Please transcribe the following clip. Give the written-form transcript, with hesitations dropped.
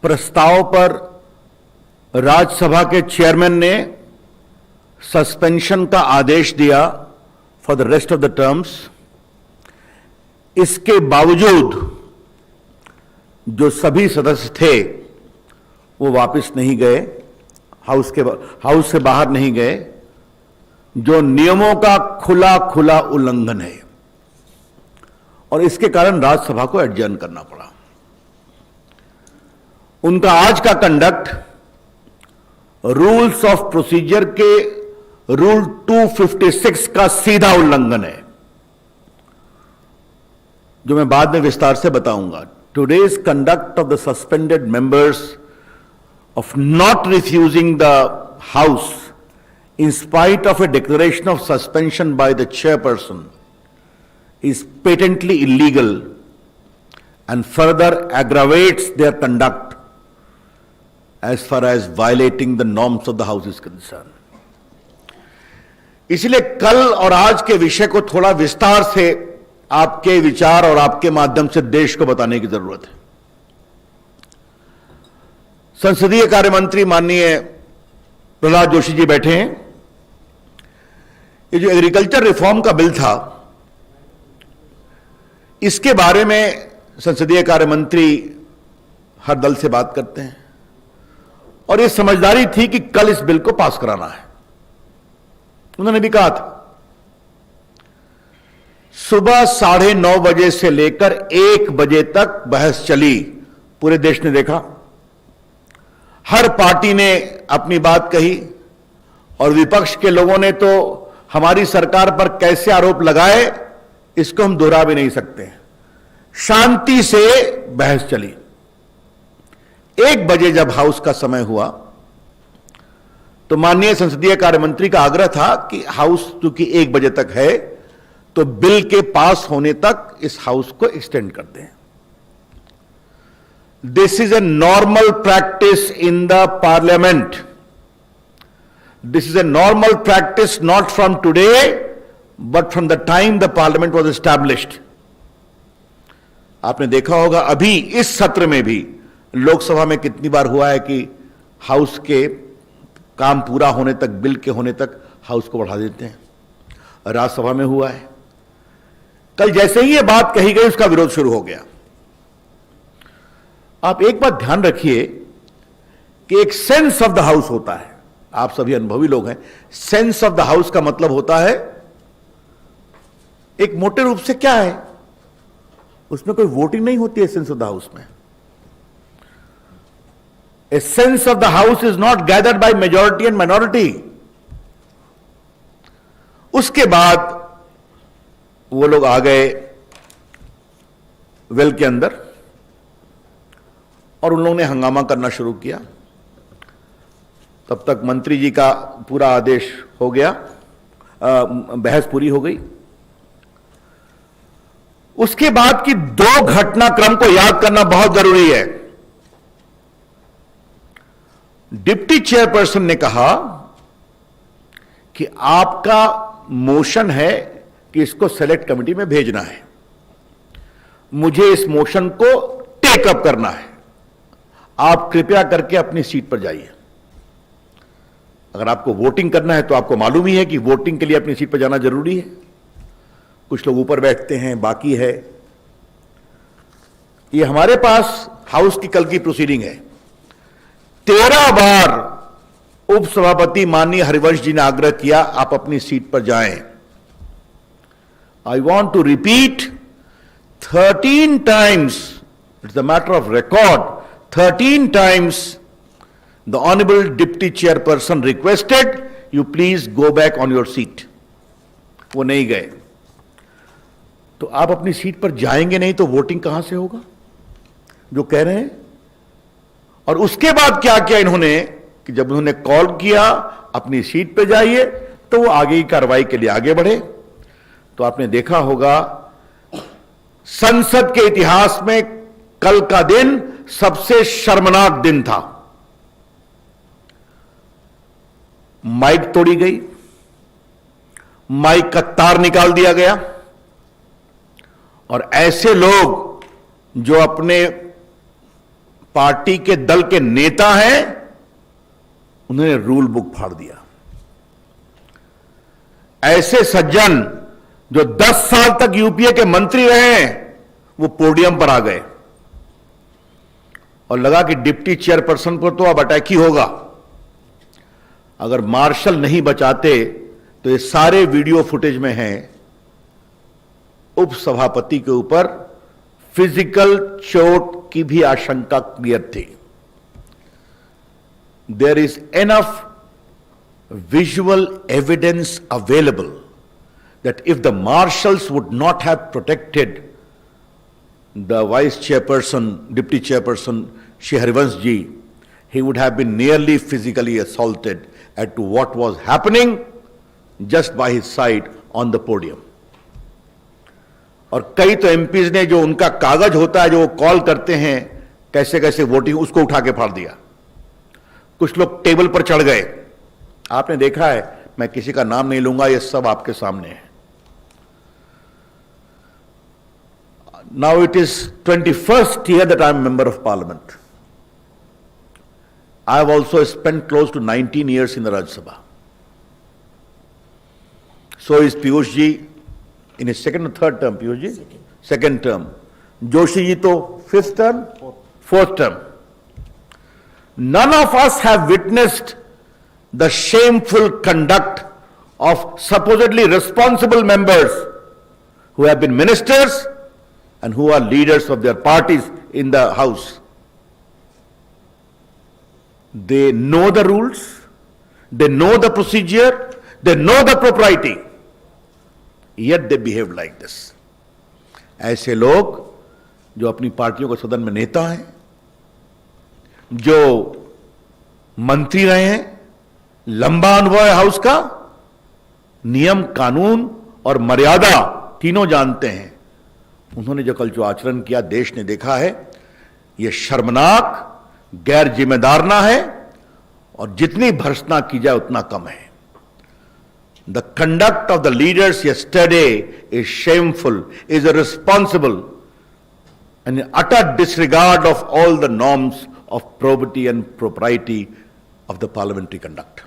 प्रस्ताव पर राज्यसभा के चेयरमैन ने सस्पेंशन का आदेश दिया for the rest of the terms. इसके बावजूद जो सभी सदस्य थे वो वापस नहीं गए, हाउस से बाहर नहीं गए, जो नियमों का खुला खुला उल्लंघन है, और इसके कारण राज्यसभा को एडजर्न करना पड़ा। उनका आज का कंडक्ट रूल्स ऑफ प्रोसीजर के रूल 256 का सीधा उल्लंघन है, जो मैं बाद में विस्तार से बताऊंगा। Today's conduct of the suspended members of not refusing the House in spite of a declaration of suspension by the chairperson is patently illegal and further aggravates their conduct as far as violating the norms of the House is concerned. इसलिए कल और आज के विषय को थोड़ा विस्तार से आपके विचार और आपके माध्यम से देश को बताने की जरूरत है। संसदीय कार्य मंत्री माननीय प्रहलाद जोशी जी बैठे हैं। ये जो एग्रीकल्चर रिफॉर्म का बिल था, इसके बारे में संसदीय कार्य मंत्री हर दल से बात करते हैं, और ये समझदारी थी कि कल इस बिल को पास कराना है। उन्होंने भी कहा था, सुबह 9:30 बजे से लेकर 1 बजे तक बहस चली, पूरे देश ने देखा। हर पार्टी ने अपनी बात कही, और विपक्ष के लोगों ने तो हमारी सरकार पर कैसे आरोप लगाए इसको हम दोहरा भी नहीं सकते। शांति से बहस चली। 1 बजे जब हाउस का समय हुआ तो माननीय संसदीय कार्य मंत्री का आग्रह था कि हाउस चूंकि 1 बजे तक है तो बिल के पास होने तक इस हाउस को एक्सटेंड कर दें। This is a normal practice in the parliament. This is a normal practice not from today, but from the time the parliament was established. आपने देखा होगा अभी इस सत्र में भी लोकसभा में कितनी बार हुआ है कि हाउस के काम पूरा होने तक, बिल के होने तक हाउस को बढ़ा देते हैं। राज्यसभा में हुआ है। कल जैसे ही ये बात कही गई उसका विरोध शुरू हो गया। आप एक बात ध्यान रखिए कि एक सेंस ऑफ द हाउस होता है। आप सभी अनुभवी लोग हैं। सेंस ऑफ द हाउस का मतलब होता है, एक मोटे रूप से क्या है, उसमें कोई वोटिंग नहीं होती है। सेंस ऑफ द हाउस में a sense of the house is not gathered by majority and minority. उसके बाद वो लोग आ गए वेल के अंदर और उन लोगों ने हंगामा करना शुरू किया। तब तक मंत्री जी का पूरा आदेश हो गया, बहस पूरी हो गई। उसके बाद की 2 घटनाक्रम को याद करना बहुत जरूरी है। डिप्टी चेयरपर्सन ने कहा कि आपका मोशन है कि इसको सेलेक्ट कमेटी में भेजना है, मुझे इस मोशन को टेकअप करना है, आप कृपया करके अपनी सीट पर जाइए। अगर आपको वोटिंग करना है तो आपको मालूम ही है कि वोटिंग के लिए अपनी सीट पर जाना जरूरी है। कुछ लोग ऊपर बैठते हैं, बाकी है। ये हमारे पास हाउस की कल की प्रोसीडिंग है। 13 बार उपसभापति माननीय हरिवंश जी ने आग्रह किया आप अपनी सीट पर जाएं। I want to repeat 13 times, it's a matter of record, 13 times the honorable deputy chairperson requested you please go back on your seat. वो नहीं गए। तो आप अपनी सीट पर जाएंगे नहीं तो वोटिंग कहां से होगा, जो कह रहे हैं। और उसके बाद क्या किया इन्होंने कि जब उन्होंने कॉल किया अपनी सीट पर जाइए तो वो आगे की कार्रवाई के लिए आगे बढ़े। तो आपने देखा होगा संसद के इतिहास में कल का दिन सबसे शर्मनाक दिन था। माइक तोड़ी गई, माइक का तार निकाल दिया गया, और ऐसे लोग जो अपने पार्टी के दल के नेता हैं, उन्होंने रूल बुक फाड़ दिया। ऐसे सज्जन जो 10 साल तक यूपीए के मंत्री रहे हैं, वो पोडियम पर आ गए और लगा कि डिप्टी चेयरपर्सन पर तो अब अटैक ही होगा। अगर मार्शल नहीं बचाते तो ये सारे वीडियो फुटेज में हैं, उपसभापति के ऊपर फिजिकल चोट की भी आशंका क्लियर थी। There is enough visual evidence available that if the marshals would not have protected the vice chairperson, deputy chairperson Shri Harivansh ji, he would have been nearly physically assaulted at what was happening just by his side on the podium. और कई तो MPs ने जो उनका कागज होता है, जो वो कॉल करते हैं कैसे कैसे वोटिंग, उसको उठा के फाड़ दिया। कुछ लोग टेबल पर चढ़ गए, आपने देखा है, मैं किसी का नाम नहीं लूंगा, ये सब आपके सामने है। Now it is 21st year that I am member of parliament. I have also spent close to 19 years in the Rajya Sabha. So is Piyush ji in his second or third term. Piyush ji second term. Joshi ji to 5th term, 4th term. None of us have witnessed the shameful conduct of supposedly responsible members who have been ministers and who are leaders of their parties in the house. They know the rules, they know the procedure, they know the propriety, yet they behave like this. ऐसे लोग जो अपनी पार्टियों के सदन में नेता हैं, जो मंत्री रहे हैं, लंबा अनुभव है हाउस का, नियम कानून और मर्यादा तीनों जानते हैं, उन्होंने जो कल जो आचरण किया देश ने देखा है, यह शर्मनाक, गैर जिम्मेदारना है और जितनी भर्त्सना की जाए उतना कम है। The conduct of the leaders yesterday is shameful, is irresponsible and utter disregard of all the norms of probity and propriety of the parliamentary conduct.